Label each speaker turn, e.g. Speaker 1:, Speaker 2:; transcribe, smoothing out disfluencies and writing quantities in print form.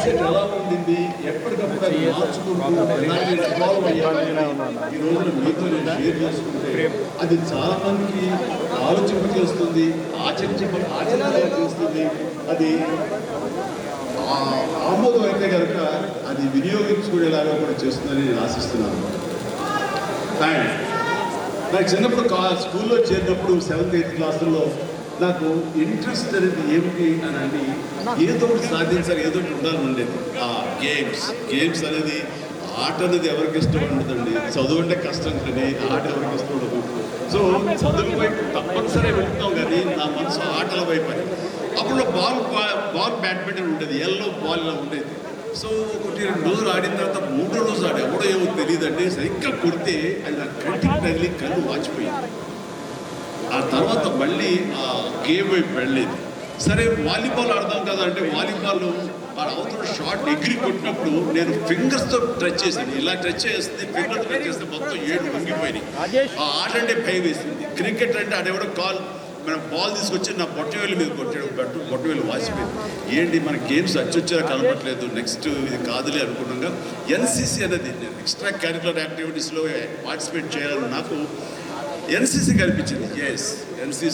Speaker 1: Set ఎలా ఉండింది, ఎప్పటికప్పుడు అది మార్చుకుంటూ ఎలాగే evolve అయ్యాలి ఈ రోజున మీతో నేను షేర్ చేసుకుంటే అది చాలా మందికి ఆలోచింపజేస్తుంది, ఆచరింపజేస్తుంది. అది ఆమోదం అయితే కనుక అది వినియోగించుకునేలాగా కూడా చేస్తుందని నేను ఆశిస్తున్నాను. అండ్ నాకు చిన్నప్పుడు స్కూల్లో చేరినప్పుడు 7th 8th క్లాసుల్లో నాకు ఇంట్రెస్ట్ అనేది ఏమిటి అని అంటే ఏదో ఒకటి సాధించాలి, ఏదో ఒకటి ఉండాలని ఉండేది. ఆ గేమ్స్ అనేది ఆట అనేది ఎవరికి ఇష్టం ఉండదండి. చదువు అంటే కష్టం కానీ ఆట ఎవరికి ఇష్టం ఉండదు. సో చదువు వైపు తప్పనిసరి వెళ్తాం కానీ నా మనసు ఆటల వైపు అని. అప్పుడు బాల్ బ్యాడ్మింటన్ ఉండేది, ఎల్లో బాల్ ఇలా ఉండేది. సో 1-2 రోజులు ఆడిన తర్వాత 3వ రోజు ఆడి ఎవడో ఏమో తెలియదండి, సరిగ్గా కొడితే అది నా కంటికి తగిలి కళ్ళు వాచిపోయింది. ఆ తర్వాత మళ్ళీ ఆ గేమ్ వైపు వెళ్ళలేదు. సరే వాలీబాల్ ఆడదాం కదా అంటే వాలీబాల్ అవతల షార్ట్ ఎగిరి కొట్టినప్పుడు నేను ఫింగర్స్తో టచ్ చేశాను. ఇలా టచ్ చేస్తే ఫింగర్తో టచ్ చేస్తే మొత్తం 7 వంగిపోయినాయి. ఆ ఆట అంటే భయం వేసింది. క్రికెట్ అంటే ఆడెవడో మనం బాల్ తీసుకొచ్చి నా బొట్టవేలు మీద కొట్టాడు, బొట్టవేలు వాసిపోయింది. ఏంటి మన గేమ్స్ అచ్చొచ్చేలా కనబడట్లేదు, నెక్స్ట్ ఇది కాదులే అనుకున్నాగా ఎన్సీసీ అనేది నేను ఎక్స్ట్రా కరికులర్ యాక్టివిటీస్లో పార్టిసిపేట్ చేయాలని నాకు ఎన్సీసీ కనిపించింది. ఎన్సీసీ